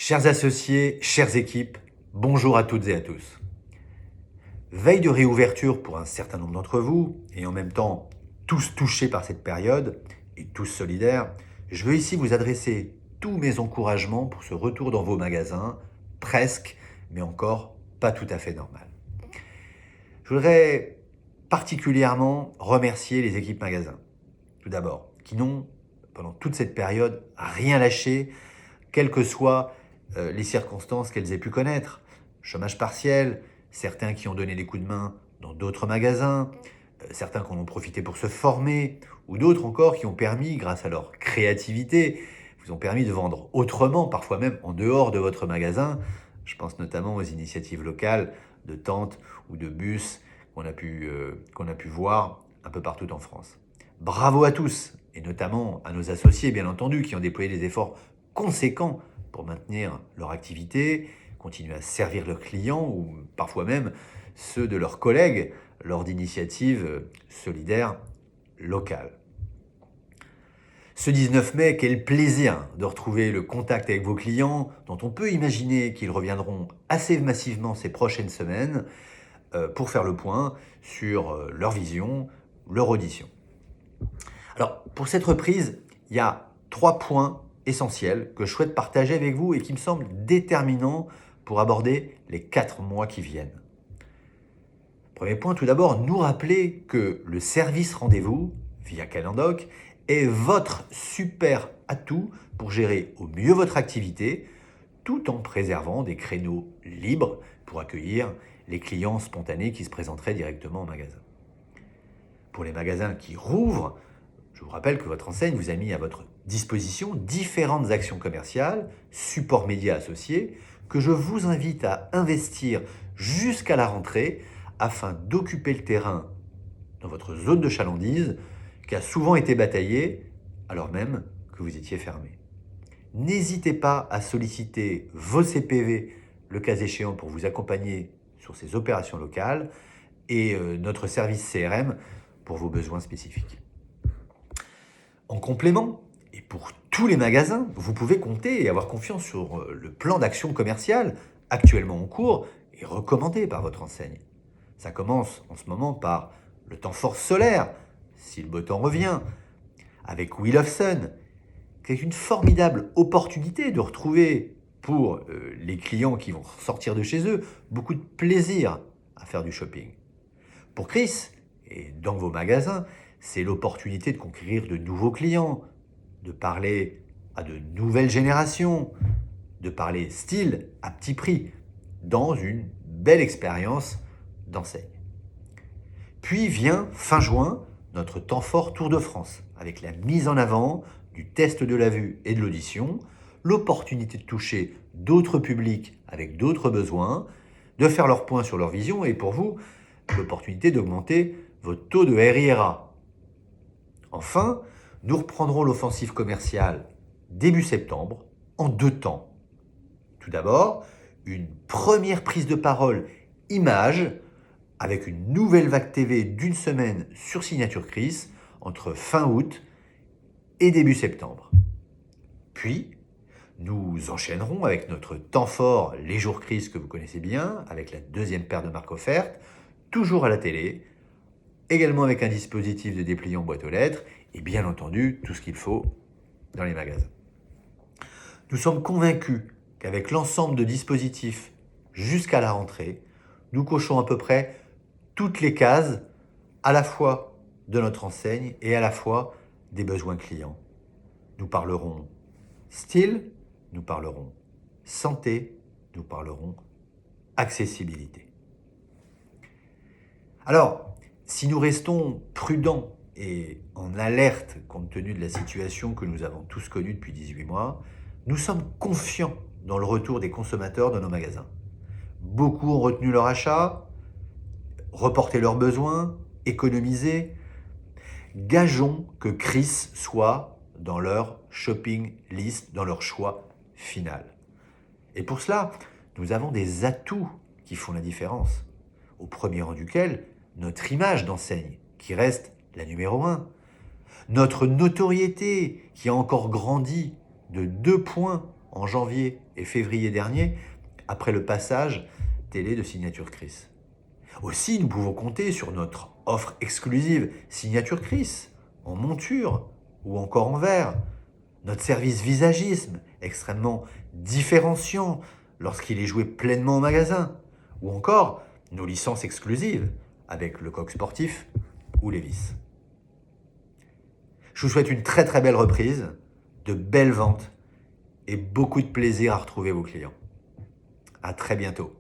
Chers associés, chères équipes, bonjour à toutes et à tous. Veille de réouverture pour un certain nombre d'entre vous, et en même temps tous touchés par cette période, et tous solidaires, je veux ici vous adresser tous mes encouragements pour ce retour dans vos magasins, presque, mais encore pas tout à fait normal. Je voudrais particulièrement remercier les équipes magasins, tout d'abord, qui n'ont, pendant toute cette période, rien lâché, quelles que soient les circonstances qu'elles aient pu connaître. Chômage partiel, certains qui ont donné des coups de main dans d'autres magasins, certains qui en ont profité pour se former, ou d'autres encore qui ont permis, grâce à leur créativité, vous ont permis de vendre autrement, parfois même en dehors de votre magasin. Je pense notamment aux initiatives locales de tentes ou de bus qu'on a pu voir un peu partout en France. Bravo à tous, et notamment à nos associés, bien entendu, qui ont déployé des efforts conséquents pour maintenir leur activité, continuer à servir leurs clients ou parfois même ceux de leurs collègues lors d'initiatives solidaires locales. Ce 19 mai, quel plaisir de retrouver le contact avec vos clients dont on peut imaginer qu'ils reviendront assez massivement ces prochaines semaines pour faire le point sur leur vision, leur audition. Alors, pour cette reprise, il y a 3 points essentiels que je souhaite partager avec vous et qui me semblent déterminants pour aborder les 4 mois qui viennent. Premier point, tout d'abord, nous rappeler que le service rendez-vous, via Calendoc, est votre super atout pour gérer au mieux votre activité, tout en préservant des créneaux libres pour accueillir les clients spontanés qui se présenteraient directement au magasin. Pour les magasins qui rouvrent, je vous rappelle que votre enseigne vous a mis à votre disposition différentes actions commerciales, supports médias associés, que je vous invite à investir jusqu'à la rentrée afin d'occuper le terrain dans votre zone de chalandise qui a souvent été bataillée alors même que vous étiez fermé. N'hésitez pas à solliciter vos CPV, le cas échéant, pour vous accompagner sur ces opérations locales et notre service CRM pour vos besoins spécifiques. En complément, et pour tous les magasins, vous pouvez compter et avoir confiance sur le plan d'action commerciale actuellement en cours et recommandé par votre enseigne. Ça commence en ce moment par le temps fort solaire, si le beau temps revient, avec Wheel of Sun, qui est une formidable opportunité de retrouver pour les clients qui vont sortir de chez eux beaucoup de plaisir à faire du shopping. Pour Chris, et dans vos magasins, c'est l'opportunité de conquérir de nouveaux clients, de parler à de nouvelles générations, de parler style à petit prix, dans une belle expérience d'enseigne. Puis vient fin juin notre temps fort Tour de France, avec la mise en avant du test de la vue et de l'audition, l'opportunité de toucher d'autres publics avec d'autres besoins, de faire leur point sur leur vision et pour vous, l'opportunité d'augmenter votre taux de RIRA. Enfin, nous reprendrons l'offensive commerciale début septembre en 2 temps. Tout d'abord, une première prise de parole image avec une nouvelle vague TV d'1 semaine sur Signature Chris entre fin août et début septembre. Puis, nous enchaînerons avec notre temps fort Les Jours Chris que vous connaissez bien, avec la 2e paire de marques offertes, toujours à la télé, également avec un dispositif de dépliant boîte aux lettres et bien entendu tout ce qu'il faut dans les magasins. Nous sommes convaincus qu'avec l'ensemble de dispositifs jusqu'à la rentrée, nous cochons à peu près toutes les cases à la fois de notre enseigne et à la fois des besoins clients. Nous parlerons style, nous parlerons santé, nous parlerons accessibilité. Alors, si nous restons prudents et en alerte compte tenu de la situation que nous avons tous connue depuis 18 mois, nous sommes confiants dans le retour des consommateurs dans nos magasins. Beaucoup ont retenu leur achat, reporté leurs besoins, économisé. Gageons que Chris soit dans leur shopping list, dans leur choix final. Et pour cela, nous avons des atouts qui font la différence, au premier rang duquel notre image d'enseigne, qui reste la numéro 1, notre notoriété, qui a encore grandi de 2 points en janvier et février dernier, après le passage télé de Signature Chris. Aussi, nous pouvons compter sur notre offre exclusive Signature Chris, en monture ou encore en verre, notre service visagisme, extrêmement différenciant lorsqu'il est joué pleinement au magasin, ou encore nos licences exclusives avec le Coq Sportif ou Lévis. Je vous souhaite une très très belle reprise, de belles ventes et beaucoup de plaisir à retrouver vos clients. À très bientôt.